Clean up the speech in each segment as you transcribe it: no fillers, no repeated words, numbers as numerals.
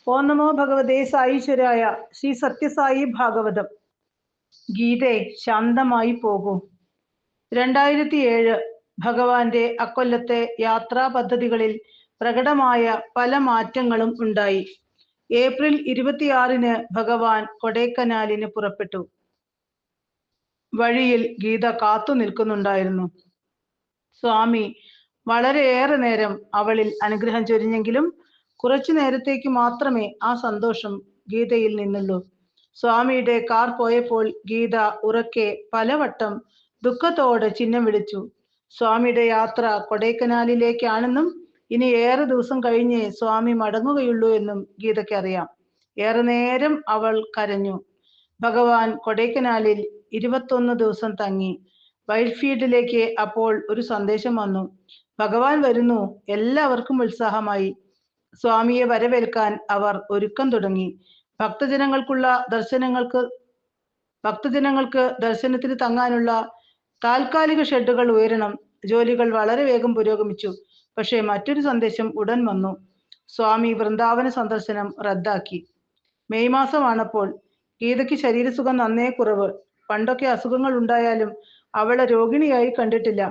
ഓം നമോ ഭഗവതേ സായീശ്വരായ. ശ്രീ സത്യസായി ഭാഗവതം. ഗീതേ ശാന്തമായി പോകൂ. 2007 ഭഗവാന്റെ അക്കൊല്ലത്തെ യാത്രാ പദ്ധതികളിൽ പ്രകടമായ പല മാറ്റങ്ങളും ഉണ്ടായി. ഏപ്രിൽ 26-ന് ഭഗവാൻ കൊടൈക്കനാലിന് പുറപ്പെട്ടു. വഴിയിൽ ഗീത കാത്തു നിൽക്കുന്നുണ്ടായിരുന്നു. സ്വാമി വളരെയേറെ നേരം അവളിൽ അനുഗ്രഹം ചൊരിഞ്ഞെങ്കിലും കുറച്ചു നേരത്തേക്ക് മാത്രമേ ആ സന്തോഷം ഗീതയിൽ നിന്നുള്ളൂ. സ്വാമിയുടെ കാർ പോയപ്പോൾ ഗീത ഉറക്കെ പലവട്ടം ദുഃഖത്തോടെ ചിഹ്നം വിളിച്ചു. സ്വാമിയുടെ യാത്ര കൊടൈക്കനാലിലേക്കാണെന്നും ഇനി ഏറെ ദിവസം കഴിഞ്ഞേ സ്വാമി മടങ്ങുകയുള്ളൂ എന്നും ഗീതയ്ക്കറിയാം. ഏറെ നേരം അവൾ കരഞ്ഞു. ഭഗവാൻ കൊടൈക്കനാലിൽ 21 ദിവസം തങ്ങി. വൈറ്റ്ഫീൽഡിലേക്ക് അപ്പോൾ ഒരു സന്ദേശം വന്നു. ഭഗവാൻ വരുന്നു. എല്ലാവർക്കും ഉത്സാഹമായി. സ്വാമിയെ വരവേൽക്കാൻ അവർ ഒരുക്കം തുടങ്ങി. ഭക്തജനങ്ങൾക്ക് ദർശനത്തിന് തങ്ങാനുള്ള താൽക്കാലിക ഷെഡുകൾ ഉയരണം. ജോലികൾ വളരെ വേഗം പുരോഗമിച്ചു. പക്ഷേ മറ്റൊരു സന്ദേശം ഉടൻ വന്നു. സ്വാമി വൃന്ദാവന സന്ദർശനം റദ്ദാക്കി. മെയ് മാസമാണപ്പോൾ. ഗീതയ്ക്ക് ശരീരസുഖം നന്നേ കുറവ്. പണ്ടൊക്കെ അസുഖങ്ങൾ ഉണ്ടായാലും അവളെ രോഗിണിയായി കണ്ടിട്ടില്ല.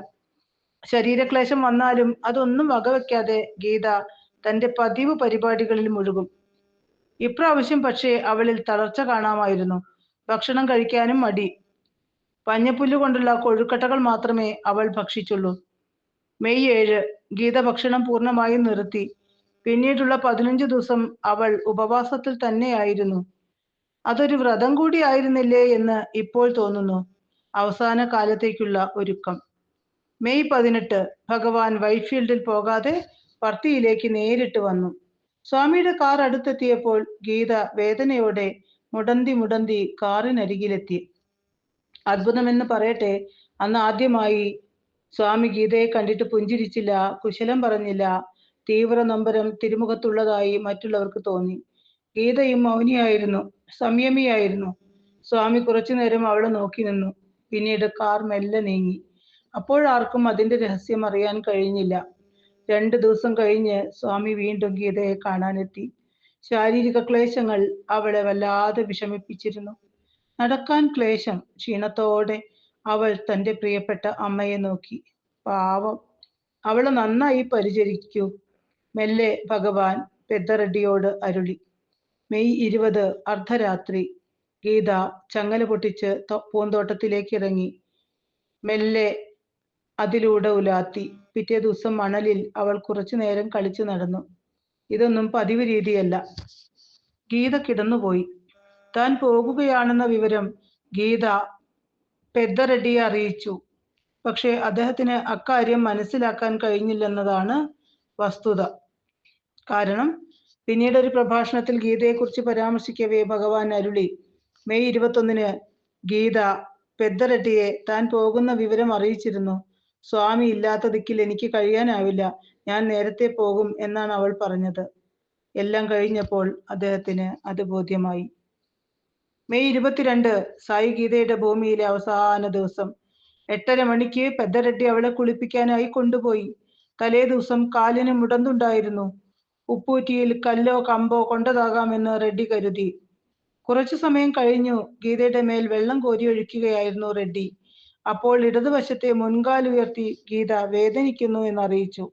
ശരീരക്ലേശം വന്നാലും അതൊന്നും വകവയ്ക്കാതെ ഗീത തന്റെ പതിവ് പരിപാടികളിൽ മുഴുകും. ഇപ്രാവശ്യം പക്ഷേ അവളിൽ തളർച്ച കാണാമായിരുന്നു. ഭക്ഷണം കഴിക്കാനും മടി. പഞ്ഞപ്പുല്ല് കൊണ്ടുള്ള കൊഴുക്കട്ടകൾ മാത്രമേ അവൾ ഭക്ഷിച്ചുള്ളൂ. മെയ് 7 ഗീത ഭക്ഷണം പൂർണ്ണമായും നിർത്തി. പിന്നീടുള്ള 15 ദിവസം അവൾ ഉപവാസത്തിൽ തന്നെയായിരുന്നു. അതൊരു വ്രതം കൂടി ആയിരുന്നില്ലേ എന്ന് ഇപ്പോൾ തോന്നുന്നു. അവസാന കാലത്തേക്കുള്ള ഒരുക്കം. മെയ് 18 ഭഗവാൻ വൈറ്റ്ഫീൽഡിൽ പോകാതെ പർത്തിയിലേക്ക് നേരിട്ട് വന്നു. സ്വാമിയുടെ കാർ അടുത്തെത്തിയപ്പോൾ ഗീത വേദനയോടെ മുടന്തി കാറിനരികിലെത്തി. അത്ഭുതമെന്ന് പറയട്ടെ, അന്ന് ആദ്യമായി സ്വാമി ഗീതയെ കണ്ടിട്ട് പുഞ്ചിരിച്ചില്ല, കുശലം പറഞ്ഞില്ല. തീവ്ര നൊമ്പരം തിരുമുഖത്തുള്ളതായി മറ്റുള്ളവർക്ക് തോന്നി. ഗീതയും മൗനിയായിരുന്നു, സംയമിയായിരുന്നു. സ്വാമി കുറച്ചു നേരം അവളെ നോക്കി നിന്നു. പിന്നീട് കാർ മെല്ലെ നീങ്ങി. അപ്പോഴാർക്കും അതിന്റെ രഹസ്യം അറിയാൻ കഴിഞ്ഞില്ല. 2 ദിവസം കഴിഞ്ഞ് സ്വാമി വീണ്ടും ഗീതയെ കാണാനെത്തി. ശാരീരിക ക്ലേശങ്ങൾ അവളെ വല്ലാതെ വിഷമിപ്പിച്ചിരുന്നു. നടക്കാൻ ക്ലേശം. ക്ഷീണത്തോടെ അവൾ തന്റെ പ്രിയപ്പെട്ട അമ്മയെ നോക്കി. പാവം, അവളെ നന്നായി പരിചരിക്കൂ, മെല്ലെ ഭഗവാൻ പെദ്ദറെഡ്ഡിയോട് അരുളി. മെയ് 20 അർദ്ധരാത്രി ഗീത ചങ്ങല പൊട്ടിച്ച് പൂന്തോട്ടത്തിലേക്ക് ഇറങ്ങി. മെല്ലെ അതിലൂടെ ഉലാത്തി. പിറ്റേ ദിവസം മണലിൽ അവൾ കുറച്ചു നേരം കളിച്ചു നടന്നു. ഇതൊന്നും പതിവ് രീതിയല്ല. ഗീത കിടന്നുപോയി. താൻ പോകുകയാണെന്ന വിവരം ഗീത പെദ്ദറെഡ്ഡിയെ അറിയിച്ചു. പക്ഷേ അദ്ദേഹത്തിന് അക്കാര്യം മനസ്സിലാക്കാൻ കഴിഞ്ഞില്ലെന്നതാണ് വസ്തുത. കാരണം പിന്നീട് ഒരു പ്രഭാഷണത്തിൽ ഗീതയെക്കുറിച്ച് പരാമർശിക്കവേ ഭഗവാൻ അരുളി. മെയ് 21-ന് ഗീത പെദ്ദറെഡ്ഡിയെ താൻ പോകുന്ന വിവരം അറിയിച്ചിരുന്നു. സ്വാമി ഇല്ലാത്ത ദിക്കിൽ എനിക്ക് കഴിയാനാവില്ല, ഞാൻ നേരത്തെ പോകും എന്നാണ് അവൾ പറഞ്ഞത്. എല്ലാം കഴിഞ്ഞപ്പോൾ അദ്ദേഹത്തിന് അത് ബോധ്യമായി. മെയ് 22 സായി ഗീതയുടെ ഭൂമിയിലെ അവസാന ദിവസം. 8:30 മണിക്ക് പെദ്ദറെഡ്ഡി അവളെ കുളിപ്പിക്കാനായി കൊണ്ടുപോയി. തലേ ദിവസം കാലിന് മുടന്തുണ്ടായിരുന്നു. ഉപ്പൂറ്റിയിൽ കല്ലോ കമ്പോ കൊണ്ടതാകാമെന്ന് റെഡ്ഡി കരുതി. കുറച്ചു സമയം കഴിഞ്ഞു ഗീതയുടെ മേൽ വെള്ളം കോരിയൊഴിക്കുകയായിരുന്നു റെഡ്ഡി. അപ്പോൾ ഇടതുവശത്തെ മുൻകാൽ ഉയർത്തി ഗീത വേദനിക്കുന്നു എന്നറിയിച്ചു.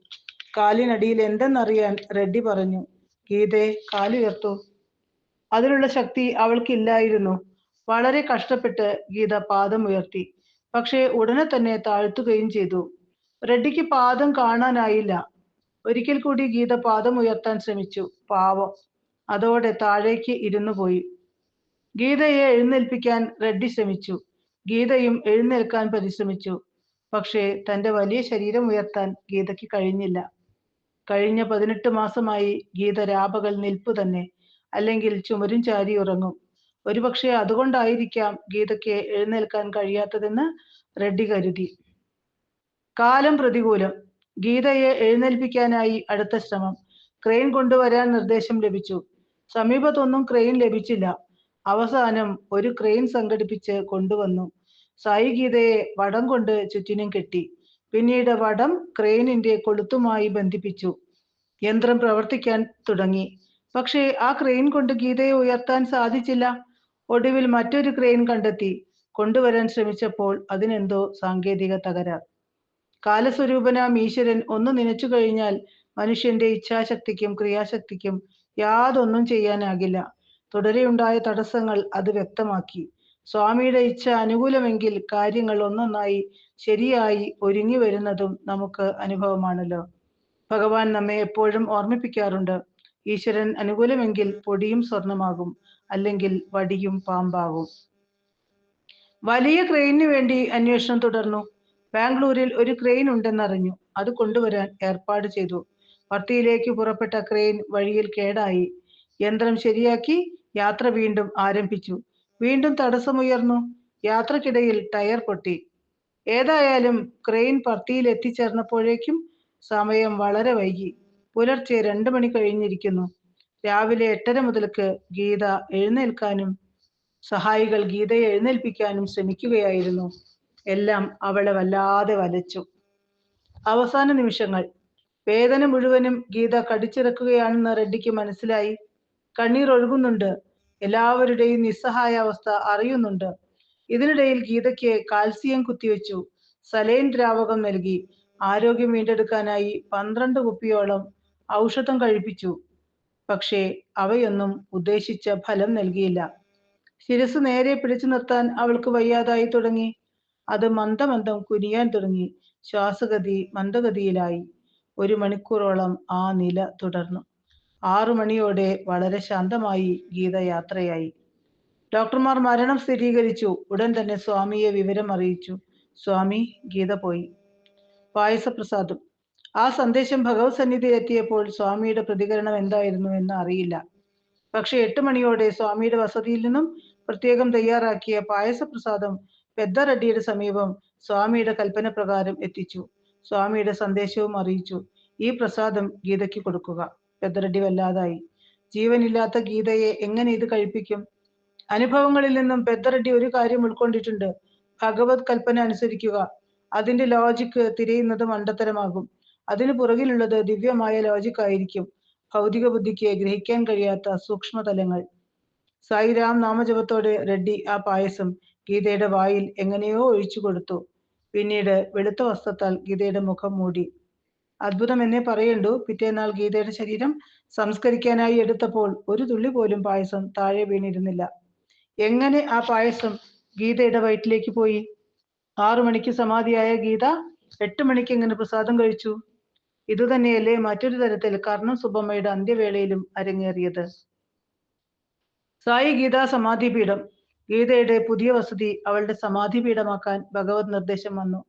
കാലിനടിയിൽ എന്തെന്നറിയാൻ റെഡ്ഡി പറഞ്ഞു. ഗീതയെ കാലുയർത്തു. അതിനുള്ള ശക്തി അവൾക്കില്ലായിരുന്നു. വളരെ കഷ്ടപ്പെട്ട് ഗീത പാദം ഉയർത്തി. പക്ഷേ ഉടനെ തന്നെ താഴ്ത്തുകയും ചെയ്തു. റെഡ്ഡിക്ക് പാദം കാണാനായില്ല. ഒരിക്കൽ കൂടി ഗീത പാദം ഉയർത്താൻ ശ്രമിച്ചു. പാവം, അതോടെ താഴേക്ക് ഇരുന്നു പോയി. ഗീതയെ എഴുന്നേൽപ്പിക്കാൻ റെഡ്ഡി ശ്രമിച്ചു. ഗീതയും എഴുന്നേൽക്കാൻ പരിശ്രമിച്ചു. പക്ഷേ തന്റെ വലിയ ശരീരം ഉയർത്താൻ ഗീതയ്ക്ക് കഴിഞ്ഞില്ല. കഴിഞ്ഞ 18 മാസമായി ഗീത രാപകൽ നിൽപ്പു തന്നെ, അല്ലെങ്കിൽ ചുമരും ചാരി ഉറങ്ങും. ഒരുപക്ഷെ അതുകൊണ്ടായിരിക്കാം ഗീതയ്ക്ക് എഴുന്നേൽക്കാൻ കഴിയാത്തതെന്ന് റെഡ്ഡി കരുതി. കാലം പ്രതികൂലം. ഗീതയെ എഴുന്നേൽപ്പിക്കാനായി അടുത്ത ശ്രമം. ക്രെയിൻ കൊണ്ടുവരാൻ നിർദ്ദേശം ലഭിച്ചു. സമീപത്തൊന്നും ക്രെയിൻ ലഭിച്ചില്ല. അവസാനം ഒരു ക്രെയിൻ സംഘടിപ്പിച്ച് കൊണ്ടുവന്നു. സായി ഗീതയെ വടം കൊണ്ട് ചുറ്റിനും കെട്ടി. പിന്നീട് വടം ക്രെയിനിന്റെ കൊളുത്തുമായി ബന്ധിപ്പിച്ചു. യന്ത്രം പ്രവർത്തിക്കാൻ തുടങ്ങി. പക്ഷേ ആ ക്രെയിൻ കൊണ്ട് ഗീതയെ ഉയർത്താൻ സാധിച്ചില്ല. ഒടുവിൽ മറ്റൊരു ക്രെയിൻ കണ്ടെത്തി. കൊണ്ടുവരാൻ ശ്രമിച്ചപ്പോൾ അതിനെന്തോ സാങ്കേതിക തകരാർ. കാലസ്വരൂപനാം ഈശ്വരൻ ഒന്ന് നനച്ചു കഴിഞ്ഞാൽ മനുഷ്യന്റെ ഇച്ഛാശക്തിക്കും ക്രിയാശക്തിക്കും യാതൊന്നും ചെയ്യാനാകില്ല. തുടരെയുണ്ടായ തടസ്സങ്ങൾ അത് വ്യക്തമാക്കി. സ്വാമിയുടെ ഇച്ഛ അനുകൂലമെങ്കിൽ കാര്യങ്ങൾ ഒന്നൊന്നായി ശരിയായി ഒരുങ്ങി വരുന്നതും നമുക്ക് അനുഭവമാണല്ലോ. ഭഗവാൻ നമ്മെ എപ്പോഴും ഓർമ്മിപ്പിക്കാറുണ്ട്, ഈശ്വരൻ അനുകൂലമെങ്കിൽ പൊടിയും സ്വർണമാകും, അല്ലെങ്കിൽ വടിയും പാമ്പാകും. വലിയ ക്രെയിനു വേണ്ടി അന്വേഷണം തുടർന്നു. ബാംഗ്ലൂരിൽ ഒരു ക്രെയിൻ ഉണ്ടെന്നറിഞ്ഞു. അത് കൊണ്ടുവരാൻ ഏർപ്പാട് ചെയ്തു. വർത്തിയിലേക്ക് പുറപ്പെട്ട ക്രെയിൻ വഴിയിൽ കേടായി. യന്ത്രം ശരിയാക്കി യാത്ര വീണ്ടും ആരംഭിച്ചു. വീണ്ടും തടസ്സമുയർന്നു. യാത്രക്കിടയിൽ ടയർ പൊട്ടി. ഏതായാലും ക്രെയിൻ പർത്തിയിൽ എത്തിച്ചേർന്നപ്പോഴേക്കും സമയം വളരെ വൈകി. പുലർച്ചെ 2 മണി കഴിഞ്ഞിരിക്കുന്നു. രാവിലെ 8:30 മുതൽക്ക് ഗീത എഴുന്നേൽക്കാനും സഹായികൾ ഗീതയെ എഴുന്നേൽപ്പിക്കാനും ശ്രമിക്കുകയായിരുന്നു. എല്ലാം അവളെ വല്ലാതെ വലച്ചു. അവസാന നിമിഷങ്ങൾ. വേദന മുഴുവനും ഗീത കടിച്ചിറക്കുകയാണെന്ന് റെഡ്ഡിക്ക് മനസ്സിലായി. കണ്ണീർ ഒഴുകുന്നുണ്ട്. എല്ലാവരുടെയും നിസ്സഹായ അവസ്ഥ അറിയുന്നുണ്ട്. ഇതിനിടയിൽ ഗീതയ്ക്ക് കാൽസ്യം കുത്തിവെച്ചു. സലൈൻ ദ്രാവകം നൽകി. ആരോഗ്യം വീണ്ടെടുക്കാനായി 12 കുപ്പിയോളം ഔഷധം കഴിപ്പിച്ചു. പക്ഷേ അവയൊന്നും ഉദ്ദേശിച്ച ഫലം നൽകിയില്ല. ശിരസ് നേരെ പിടിച്ചു നിർത്താൻ അവൾക്ക് വയ്യാതായി തുടങ്ങി. അത് മന്ദമന്ദം കുനിയാൻ തുടങ്ങി. ശ്വാസഗതി മന്ദഗതിയിലായി. 1 മണിക്കൂറോളം ആ നില തുടർന്നു. 6 മണിയോടെ വളരെ ശാന്തമായി ഗീത യാത്രയായി. ഡോക്ടർമാർ മരണം സ്ഥിരീകരിച്ചു. ഉടൻ തന്നെ സ്വാമിയെ വിവരം അറിയിച്ചു. സ്വാമി, ഗീത പോയി. പായസപ്രസാദം. ആ സന്ദേശം ഭഗവത് സന്നിധിയിൽ എത്തിയപ്പോൾ സ്വാമിയുടെ പ്രതികരണം എന്തായിരുന്നു എന്ന് അറിയില്ല. പക്ഷെ 8 മണിയോടെ സ്വാമിയുടെ വസതിയിൽ നിന്നും പ്രത്യേകം തയ്യാറാക്കിയ പായസപ്രസാദം പെദ്ദറെഡ്ഡിയുടെ സമീപം സ്വാമിയുടെ കൽപ്പന പ്രകാരം എത്തിച്ചു. സ്വാമിയുടെ സന്ദേശവും അറിയിച്ചു. ഈ പ്രസാദം ഗീതയ്ക്ക് കൊടുക്കുക. പെദ്ദറെഡ്ഡി വല്ലാതായി. ജീവനില്ലാത്ത ഗീതയെ എങ്ങനെ ഇത് കഴിപ്പിക്കും? അനുഭവങ്ങളിൽ നിന്നും പെദ്ദറെഡ്ഡി ഒരു കാര്യം ഉൾക്കൊണ്ടിട്ടുണ്ട്. ഭഗവത് കൽപ്പന അനുസരിക്കുക. അതിന്റെ ലോജിക്ക് തിരയുന്നത് മണ്ടത്തരമാകും. അതിനു പുറകിലുള്ളത് ദിവ്യമായ ലോജിക് ആയിരിക്കും. ഭൗതിക ബുദ്ധിക്ക് ഗ്രഹിക്കാൻ കഴിയാത്ത സൂക്ഷ്മതലങ്ങൾ. സായിരാം നാമജപത്തോടെ റെഡ്ഡി ആ പായസം ഗീതയുടെ വായിൽ എങ്ങനെയോ ഒഴിച്ചു കൊടുത്തു. പിന്നീട് വെളുത്ത വസ്ത്രത്താൽ ഗീതയുടെ മുഖം മൂടി. അത്ഭുതം എന്നേ പറയണ്ടു. പിറ്റേന്നാൾ ഗീതയുടെ ശരീരം സംസ്കരിക്കാനായി എടുത്തപ്പോൾ ഒരു തുള്ളി പോലും പായസം താഴെ വീണിരുന്നില്ല. എങ്ങനെ ആ പായസം ഗീതയുടെ വയറ്റിലേക്ക് പോയി? 6 മണിക്ക് സമാധിയായ ഗീത 8 മണിക്ക് എങ്ങനെ പ്രസാദം കഴിച്ചു? ഇതുതന്നെയല്ലേ മറ്റൊരു തരത്തിൽ കർണം സുബ്ബമ്മയുടെ അന്ത്യവേളയിലും അരങ്ങേറിയത്? സായി ഗീതാ സമാധിപീഠം. ഗീതയുടെ പുതിയ വസതി അവളുടെ സമാധിപീഠമാക്കാൻ ഭഗവത് നിർദ്ദേശം വന്നു.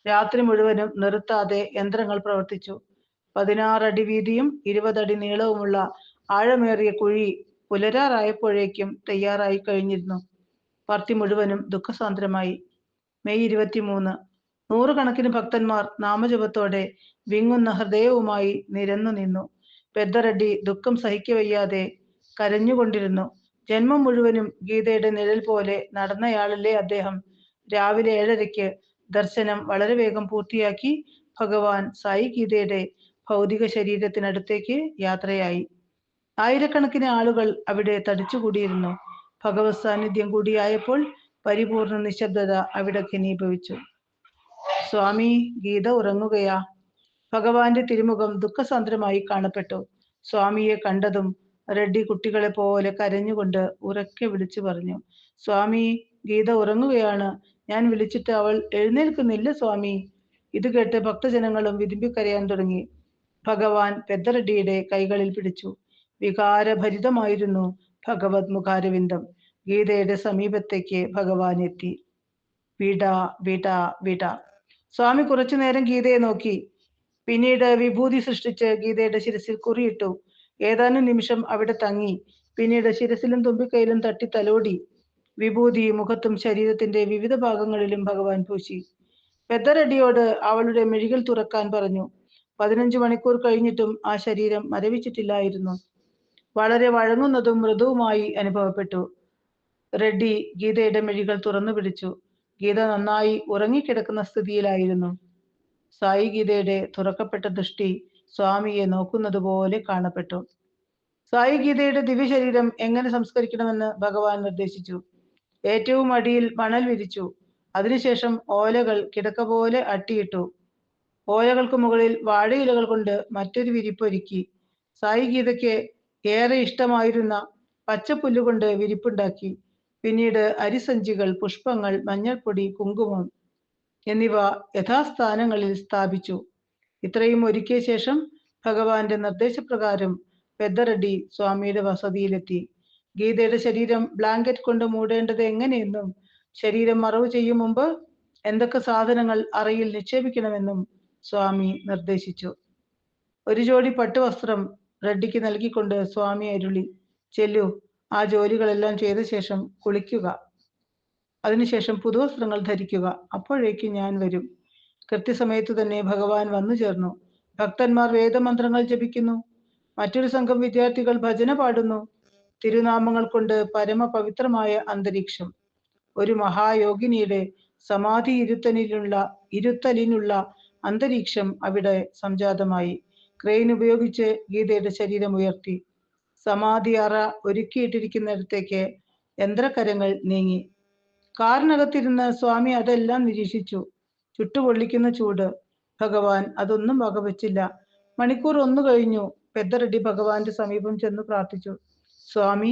രാത്രി മുഴുവനും നിർത്താതെ യന്ത്രങ്ങൾ പ്രവർത്തിച്ചു. 16 അടി വീതിയും 20 അടി നീളവുമുള്ള ആഴമേറിയ കുഴി പുലരാറായപ്പോഴേക്കും തയ്യാറായി കഴിഞ്ഞിരുന്നു. വർത്തി മുഴുവനും ദുഃഖസാന്ദ്രമായി. മെയ് 23. 100 കണക്കിന് ഭക്തന്മാർ നാമജപത്തോടെ വിങ്ങുന്ന ഹൃദയവുമായി നിരന്നു നിന്നു. പെദ്ദറെഡ്ഡി ദുഃഖം സഹിക്കവയ്യാതെ കരഞ്ഞുകൊണ്ടിരുന്നു. ജന്മം മുഴുവനും ഗീതയുടെ നിഴൽ പോലെ നടന്നയാളല്ലേ അദ്ദേഹം. രാവിലെ 7:30 ദർശനം വളരെ വേഗം പൂർത്തിയാക്കി ഭഗവാൻ സായി ഗീതയുടെ ഭൗതിക ശരീരത്തിനടുത്തേക്ക് യാത്രയായി. ആയിരക്കണക്കിന് ആളുകൾ അവിടെ തടിച്ചുകൂടിയിരുന്നു. ഭഗവത് സാന്നിധ്യം കൂടിയായപ്പോൾ പരിപൂർണ നിശബ്ദത അവിടെ ഘനീഭവിച്ചു. സ്വാമി, ഗീത ഉറങ്ങുകയാ. ഭഗവാന്റെ തിരുമുഖം ദുഃഖസാന്ദ്രമായി കാണപ്പെട്ടു. സ്വാമിയെ കണ്ടതും റെഡ്ഡി കുട്ടികളെ പോലെ കരഞ്ഞുകൊണ്ട് ഉറക്കെ വിളിച്ചു പറഞ്ഞു, സ്വാമി, ഗീത ഉറങ്ങുകയാണ്. ഞാൻ വിളിച്ചിട്ട് അവൾ എഴുന്നേൽക്കുന്നില്ല സ്വാമി. ഇത് കേട്ട് ഭക്തജനങ്ങളും വിതുമ്പിക്കരയാൻ തുടങ്ങി. ഭഗവാൻ പെദ്ദറെഡ്ഡിയുടെ കൈകളിൽ പിടിച്ചു. വികാരഭരിതമായിരുന്നു ഭഗവത് മുഖാരവിന്ദം. ഗീതയുടെ സമീപത്തേക്ക് ഭഗവാൻ എത്തി. വിട വിട വിട. സ്വാമി കുറച്ചു നേരം ഗീതയെ നോക്കി. പിന്നീട് വിഭൂതി സൃഷ്ടിച്ച് ഗീതയുടെ ശിരസിൽ കുറിയിട്ടു. ഏതാനും നിമിഷം അവിടെ തങ്ങി. പിന്നീട് ശിരസിലും തുമ്പിക്കൈയിലും തട്ടി തലോടി. വിഭൂതി മുഖത്തും ശരീരത്തിന്റെ വിവിധ ഭാഗങ്ങളിലും ഭഗവാൻ പൂശി. പെദ്ദറെഡ്ഡിയോട് അവളുടെ മിഴികൾ തുറക്കാൻ പറഞ്ഞു. 15 മണിക്കൂർ കഴിഞ്ഞിട്ടും ആ ശരീരം മരവിച്ചിട്ടില്ലായിരുന്നു. വളരെ വഴങ്ങുന്നതും മൃദുവുമായി അനുഭവപ്പെട്ടു. റെഡ്ഡി ഗീതയുടെ മിഴികൾ തുറന്നു പിടിച്ചു. ഗീത നന്നായി ഉറങ്ങിക്കിടക്കുന്ന സ്ഥിതിയിലായിരുന്നു. സായി ഗീതയുടെ തുറക്കപ്പെട്ട ദൃഷ്ടി സ്വാമിയെ നോക്കുന്നത് പോലെ കാണപ്പെട്ടു. സായി ഗീതയുടെ ദിവ്യശരീരം എങ്ങനെ സംസ്കരിക്കണമെന്ന് ഭഗവാൻ നിർദ്ദേശിച്ചു. ഏറ്റവും അടിയിൽ മണൽ വിരിച്ചു. അതിനുശേഷം ഓലകൾ കിടക്ക പോലെ അട്ടിയിട്ടു. ഓലകൾക്ക് മുകളിൽ വാഴയിലകൾ കൊണ്ട് മറ്റൊരു വിരിപ്പൊരുക്കി. സായി ഗീതയ്ക്ക് ഏറെ ഇഷ്ടമായിരുന്ന പച്ചപ്പുല്ലുകൊണ്ട് വിരിപ്പുണ്ടാക്കി. പിന്നീട് അരിസഞ്ചികൾ, പുഷ്പങ്ങൾ, മഞ്ഞൾപ്പൊടി, കുങ്കുമം എന്നിവ യഥാസ്ഥാനങ്ങളിൽ സ്ഥാപിച്ചു. ഇത്രയും ഒരുക്കിയ ശേഷം ഭഗവാന്റെ നിർദ്ദേശപ്രകാരം പെദ്ദറെഡ്ഡി സ്വാമിയുടെ വസതിയിലെത്തി. ഗീതയുടെ ശരീരം ബ്ലാങ്കറ്റ് കൊണ്ട് മൂടേണ്ടത് എങ്ങനെയെന്നും ശരീരം മറവ് ചെയ്യും മുമ്പ് എന്തൊക്കെ സാധനങ്ങൾ അറയിൽ നിക്ഷേപിക്കണമെന്നും സ്വാമി നിർദ്ദേശിച്ചു. ഒരു ജോഡി പട്ടുവസ്ത്രം റെഡ്ഡിക്ക് നൽകിക്കൊണ്ട് സ്വാമി അരുളി, ചെല്ലു, ആ ജോലികളെല്ലാം ചെയ്ത ശേഷം കുളിക്കുക. അതിനുശേഷം പുതുവസ്ത്രങ്ങൾ ധരിക്കുക. അപ്പോഴേക്കും ഞാൻ വരും. കൃത്യസമയത്തു തന്നെ ഭഗവാൻ വന്നു ചേർന്നു. ഭക്തന്മാർ വേദമന്ത്രങ്ങൾ ജപിക്കുന്നു. മറ്റൊരു സംഘം വിദ്യാർത്ഥികൾ ഭജന പാടുന്നു. തിരുനാമങ്ങൾ കൊണ്ട് പരമപവിത്രമായ അന്തരീക്ഷം. ഒരു മഹായോഗിനിയുടെ സമാധി ഇരുത്തലിനുള്ള അന്തരീക്ഷം അവിടെ സംജാതമായി. ക്രെയിൻ ഉപയോഗിച്ച് ഗീതയുടെ ശരീരം ഉയർത്തി. സമാധി അറ ഒരുക്കിയിട്ടിരിക്കുന്നിടത്തേക്ക് യന്ത്രകരങ്ങൾ നീങ്ങി. കാറിനകത്തിരുന്ന് സ്വാമി അതെല്ലാം നിരീക്ഷിച്ചു. ചുട്ടുപൊള്ളിക്കുന്ന ചൂട്. ഭഗവാൻ അതൊന്നും വകവച്ചില്ല. മണിക്കൂർ 1 കഴിഞ്ഞു. പെദ്ദറെഡ്ഡി ഭഗവാന്റെ സമീപം ചെന്ന് പ്രാർത്ഥിച്ചു, സ്വാമി,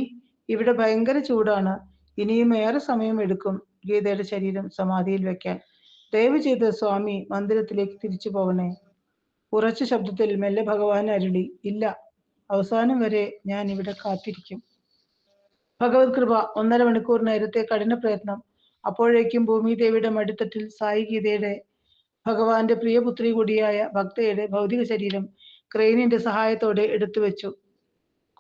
ഇവിടെ ഭയങ്കര ചൂടാണ്. ഇനിയും ഏറെ സമയം എടുക്കും ഗീതയുടെ ശരീരം സമാധിയിൽ വെക്കാൻ. ദയവ് ചെയ്ത് സ്വാമി മന്ദിരത്തിലേക്ക് തിരിച്ചു പോകണേ. ഉറച്ച ശബ്ദത്തിൽ മെല്ലെ ഭഗവാൻ അരുളി, ഇല്ല, അവസാനം വരെ ഞാൻ ഇവിടെ കാത്തിരിക്കും. ഭഗവത് കൃപ. 1.5 മണിക്കൂർ നേരത്തെ കഠിന പ്രയത്നം. അപ്പോഴേക്കും ഭൂമിദേവിയുടെ മടിത്തട്ടിൽ സായി ഗീതയുടെ, ഭഗവാന്റെ പ്രിയപുത്രി കൂടിയായ ഭക്തയുടെ ഭൗതിക ശരീരം ക്രെയിനിന്റെ സഹായത്തോടെ എടുത്തു വെച്ചു.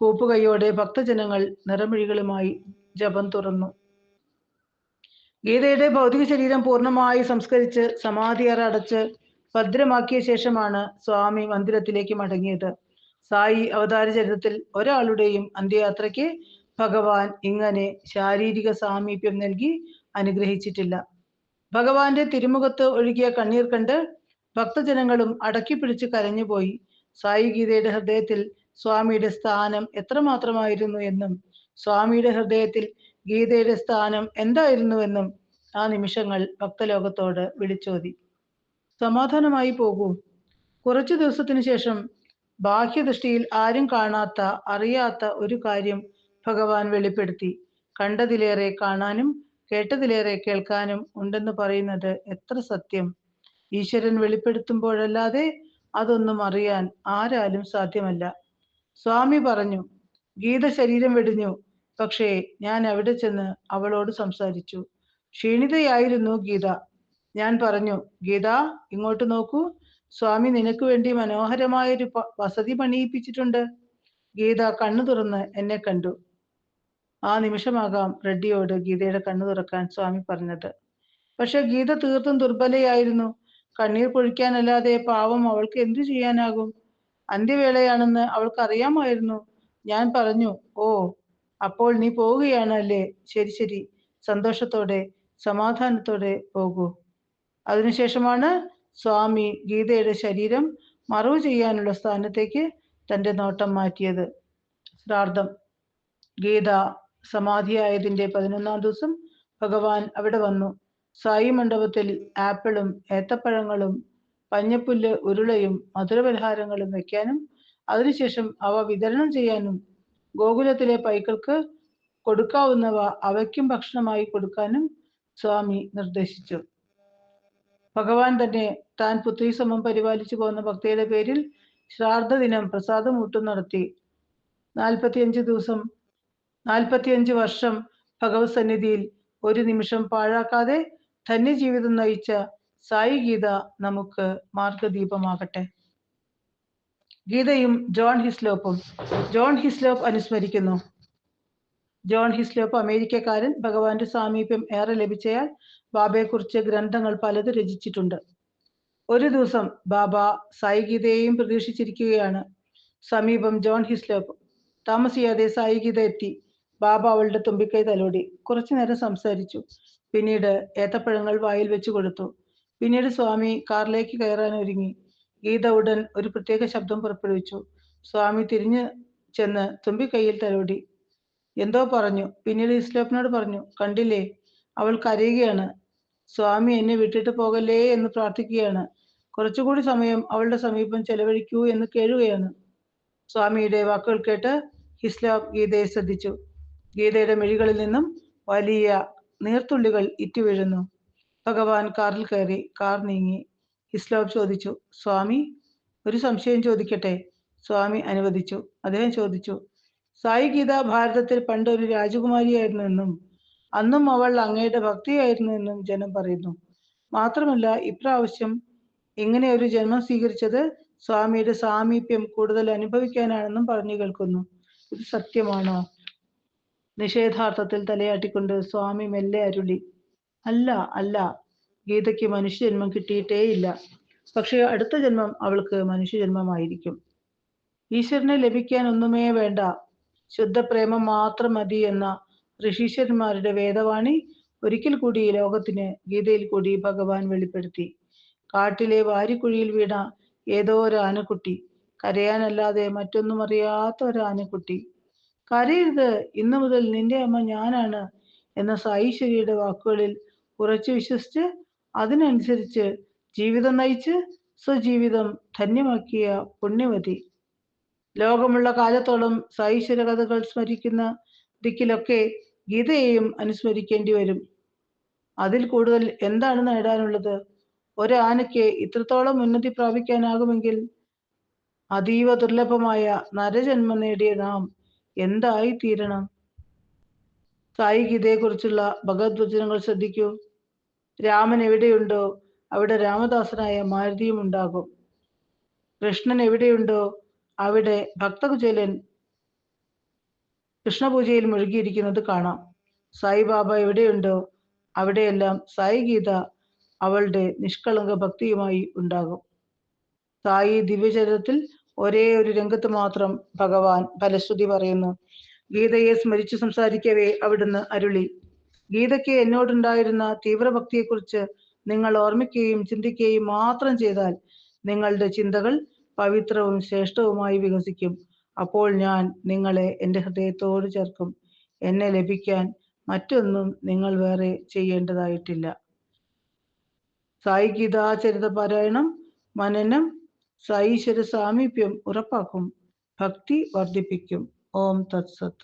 കൂപ്പുകൈയോടെ ഭക്തജനങ്ങൾ നിറമിഴികളുമായി ജപം തുറന്നു. ഗീതയുടെ ഭൗതിക ശരീരം പൂർണ്ണമായി സംസ്കരിച്ച് സമാധി അറ അടച്ച് ഭദ്രമാക്കിയ ശേഷമാണ് സ്വാമി മന്ദിരത്തിലേക്ക് മടങ്ങിയത്. സായി അവതാര ചരിത്രത്തിൽ ഒരാളുടെയും അന്ത്യയാത്രയ്ക്ക് ഭഗവാൻ ഇങ്ങനെ ശാരീരിക സാമീപ്യം നൽകി അനുഗ്രഹിച്ചിട്ടില്ല. ഭഗവാന്റെ തിരുമുഖത്ത് ഒഴുകിയ കണ്ണീർ കണ്ട് ഭക്തജനങ്ങളും അടക്കിപ്പിടിച്ച് കരഞ്ഞുപോയി. സായി ഗീതയുടെ ഹൃദയത്തിൽ സ്വാമിയുടെ സ്ഥാനം എത്രമാത്രമായിരുന്നു എന്നും സ്വാമിയുടെ ഹൃദയത്തിൽ ഗീതയുടെ സ്ഥാനം എന്തായിരുന്നുവെന്നും ആ നിമിഷങ്ങൾ ഭക്തലോകത്തോട് വിളിച്ചോതി. സമാധാനമായി പോകൂ. കുറച്ചു ദിവസത്തിനു ശേഷം ബാഹ്യദൃഷ്ടിയിൽ ആരും കാണാത്ത, അറിയാത്ത ഒരു കാര്യം ഭഗവാൻ വെളിപ്പെടുത്തി. കണ്ടതിലേറെ കാണാനും കേട്ടതിലേറെ കേൾക്കാനും ഉണ്ടെന്ന് പറയുന്നത് എത്ര സത്യം. ഈശ്വരൻ വെളിപ്പെടുത്തുമ്പോഴല്ലാതെ അതൊന്നും അറിയാൻ ആരാലും സാധ്യമല്ല. സ്വാമി പറഞ്ഞു, ഗീത ശരീരം വെടിഞ്ഞു. പക്ഷേ ഞാൻ അവിടെ ചെന്ന് അവളോട് സംസാരിച്ചു. ക്ഷീണിതയായിരുന്നു ഗീത. ഞാൻ പറഞ്ഞു, ഗീത, ഇങ്ങോട്ട് നോക്കൂ. സ്വാമി നിനക്ക് വേണ്ടി മനോഹരമായൊരു വസതി പണിയിപ്പിച്ചിട്ടുണ്ട്. ഗീത കണ്ണു തുറന്ന് എന്നെ കണ്ടു. ആ നിമിഷമാകാം റെഡ്ഡിയോട് ഗീതയുടെ കണ്ണു തുറക്കാൻ സ്വാമി പറഞ്ഞത്. പക്ഷെ ഗീത തീർത്തും ദുർബലയായിരുന്നു. കണ്ണീർ പൊഴിക്കാനല്ലാതെ പാവം അവൾക്ക് എന്തു ചെയ്യാനാകും? അന്ത്യവേളയാണെന്ന് അവൾക്ക് അറിയാമായിരുന്നു. ഞാൻ പറഞ്ഞു, ഓ, അപ്പോൾ നീ പോവുകയാണ് അല്ലേ? ശരി ശരി, സന്തോഷത്തോടെ സമാധാനത്തോടെ പോകൂ. അതിനുശേഷമാണ് സ്വാമി ഗീതയുടെ ശരീരം മറവ് ചെയ്യാനുള്ള സ്ഥാനത്തേക്ക് തൻ്റെ നോട്ടം മാറ്റിയത്. ശ്രാദ്ധം. ഗീത സമാധിയായതിൻ്റെ 11-ാം ദിവസം ഭഗവാൻ അവിടെ വന്നു. സായി മണ്ഡപത്തിൽ ആപ്പിളും ഏത്തപ്പഴങ്ങളും പഞ്ഞപ്പുല്ല് ഉരുളയും മധുരപലഹാരങ്ങളും വയ്ക്കാനും അതിനുശേഷം അവ വിതരണം ചെയ്യാനും ഗോകുലത്തിലെ പൈക്കൾക്ക് കൊടുക്കാവുന്നവ അവയ്ക്കും ഭക്ഷണമായി കൊടുക്കാനും സ്വാമി നിർദ്ദേശിച്ചു. ഭഗവാൻ തന്നെ താൻ പുത്രി സമം പരിപാലിച്ചു പോന്ന ഭക്തിയുടെ പേരിൽ ശ്രാദ്ധ ദിനം പ്രസാദമൂട്ടും നടത്തി. 45 വർഷം ഭഗവത് സന്നിധിയിൽ ഒരു നിമിഷം പാഴാക്കാതെ ധന്യജീവിതം നയിച്ച സായി ഗീത നമുക്ക് മാർഗദീപമാകട്ടെ. ഗീതയും John ഹിസ്ലോപ്പും. John Hyslop അനുസ്മരിക്കുന്നു. John Hyslop അമേരിക്കക്കാരൻ. ഭഗവാന്റെ സാമീപ്യം ഏറെ ലഭിച്ചയാൾ. ബാബയെക്കുറിച്ച് ഗ്രന്ഥങ്ങൾ പലത് രചിച്ചിട്ടുണ്ട്. ഒരു ദിവസം ബാബ സായി ഗീതയെയും പ്രതീക്ഷിച്ചിരിക്കുകയാണ്. സമീപം ജോൺ ഹിസ്ലോപ്പ്. താമസിയാതെ സായി ഗീത എത്തി. ബാബ അവളുടെ തുമ്പിക്കൈ തലോടി. കുറച്ചു നേരം സംസാരിച്ചു. പിന്നീട് ഏത്തപ്പഴങ്ങൾ വായിൽ വെച്ചു കൊടുത്തു. പിന്നീട് സ്വാമി കാറിലേക്ക് കയറാൻ ഒരുങ്ങി. ഗീത ഉടൻ ഒരു പ്രത്യേക ശബ്ദം പുറപ്പെടുവിച്ചു. സ്വാമി തിരിഞ്ഞ് ചെന്ന് തുമ്പിക്കൈയിൽ തലോടി. എന്തോ പറഞ്ഞു. പിന്നീട് ഹിസ്ലോപ്പിനോട് പറഞ്ഞു, കണ്ടില്ലേ, അവൾ കരയുകയാണ്. സ്വാമി എന്നെ വിട്ടിട്ട് പോകല്ലേ എന്ന് പ്രാർത്ഥിക്കുകയാണ്. കുറച്ചുകൂടി സമയം അവളുടെ സമീപം ചെലവഴിക്കൂ എന്ന് കേഴുകയാണ്. സ്വാമിയുടെ വാക്കുകൾ കേട്ട് ഹിസ്ലോപ്പ് ഗീതയെ ശ്രദ്ധിച്ചു. ഗീതയുടെ മിഴികളിൽ നിന്നും വലിയ നീർത്തുള്ളികൾ ഇറ്റുവീഴുന്നു. ഭഗവാൻ കാറിൽ കയറി. കാർ നീങ്ങി. ഹിസ്ലോപ്പ് ചോദിച്ചു, സ്വാമി, ഒരു സംശയം ചോദിക്കട്ടെ? സ്വാമി അനുവദിച്ചു. അദ്ദേഹം ചോദിച്ചു, സായി ഗീത ഭാരതത്തിൽ പണ്ട് ഒരു രാജകുമാരിയായിരുന്നു എന്നും അന്നും അവൾ അങ്ങയുടെ ഭക്തിയായിരുന്നു എന്നും ജനം പറയുന്നു. മാത്രമല്ല, ഇപ്രാവശ്യം ഇങ്ങനെ ഒരു ജന്മം സ്വീകരിച്ചത് സ്വാമിയുടെ സാമീപ്യം കൂടുതൽ അനുഭവിക്കാനാണെന്നും പറഞ്ഞു കേൾക്കുന്നു. ഇത് സത്യമാണോ? നിഷേധാർത്ഥത്തിൽ തലയാട്ടിക്കൊണ്ട് സ്വാമി മെല്ലെ അരുളി, അല്ല അല്ല, ഗീതയ്ക്ക് മനുഷ്യജന്മം കിട്ടിയിട്ടേയില്ല. പക്ഷേ അടുത്ത ജന്മം അവൾക്ക് മനുഷ്യജന്മമായിരിക്കും. ഈശ്വരനെ ലഭിക്കാൻ ഒന്നുമേ വേണ്ട, ശുദ്ധപ്രേമം മാത്രം മതി എന്ന ഋഷീശ്വരന്മാരുടെ വേദവാണി ഒരിക്കൽ കൂടി ലോകത്തിന് ഗീതയിൽ കൂടി ഭഗവാൻ വെളിപ്പെടുത്തി. കാട്ടിലെ വാരിക്കുഴിയിൽ വീണ ഏതോ ഒരു ആനക്കുട്ടി, കരയാനല്ലാതെ മറ്റൊന്നും അറിയാത്ത ഒരു ആനക്കുട്ടി. കരയരുത്, ഇന്നു മുതൽ നിന്റെ അമ്മ ഞാനാണ് എന്ന സായീശ്വരിയുടെ വാക്കുകളിൽ ഉറച്ചു വിശ്വസിച്ച് അതിനനുസരിച്ച് ജീവിതം നയിച്ച് സ്വജീവിതം ധന്യമാക്കിയ പുണ്യവതി. ലോകമുള്ള കാലത്തോളം സായീശ്വര കഥകൾ സ്മരിക്കുന്ന ദിക്കിലൊക്കെ ഗീതയെയും അനുസ്മരിക്കേണ്ടി വരും. അതിൽ കൂടുതൽ എന്താണ് നേടാനുള്ളത്? ഒരാനയ്ക്ക് ഇത്രത്തോളം ഉന്നതി പ്രാപിക്കാനാകുമെങ്കിൽ അതീവ ദുർലഭമായ നരജന്മം നേടിയ നാം എന്തായി തീരണം? സായി ഗീതയെക്കുറിച്ചുള്ള ഭഗവത് വചനങ്ങൾ ശ്രദ്ധിക്കൂ. രാമൻ എവിടെയുണ്ടോ അവിടെ രാമദാസനായ മാരുതിയും ഉണ്ടാകും. കൃഷ്ണൻ എവിടെയുണ്ടോ അവിടെ ഭക്തകുചേലൻ കൃഷ്ണപൂജയിൽ മുഴുകിയിരിക്കുന്നത് കാണാം. സായിബാബ എവിടെയുണ്ടോ അവിടെയെല്ലാം സായി ഗീത അവളുടെ നിഷ്കളങ്ക ഭക്തിയുമായി ഉണ്ടാകും. സായി ദിവ്യചരിതത്തിൽ ഒരേ ഒരു രംഗത്ത് മാത്രം ഭഗവാൻ ഫലശ്രുതി പറയുന്നു. ഗീതയെ സ്മരിച്ചു സംസാരിക്കവേ അവിടുന്ന് അരുളി, ഗീതയ്ക്ക് എന്നോടുണ്ടായിരുന്ന തീവ്രഭക്തിയെക്കുറിച്ച് നിങ്ങൾ ഓർമ്മിക്കുകയും ചിന്തിക്കുകയും മാത്രം ചെയ്താൽ നിങ്ങളുടെ ചിന്തകൾ പവിത്രവും ശ്രേഷ്ഠവുമായി വികസിക്കും. അപ്പോൾ ഞാൻ നിങ്ങളെ എൻ്റെ ഹൃദയത്തോട് ചേർക്കും. എന്നെ ലഭിക്കാൻ മറ്റൊന്നും നിങ്ങൾ വേറെ ചെയ്യേണ്ടതായിട്ടില്ല. സായി ഗീതാചരിത പാരായണം, മനനം സായീശ്വര സാമീപ്യം ഉറപ്പാക്കും, ഭക്തി വർദ്ധിപ്പിക്കും. ഓം തത്സത്.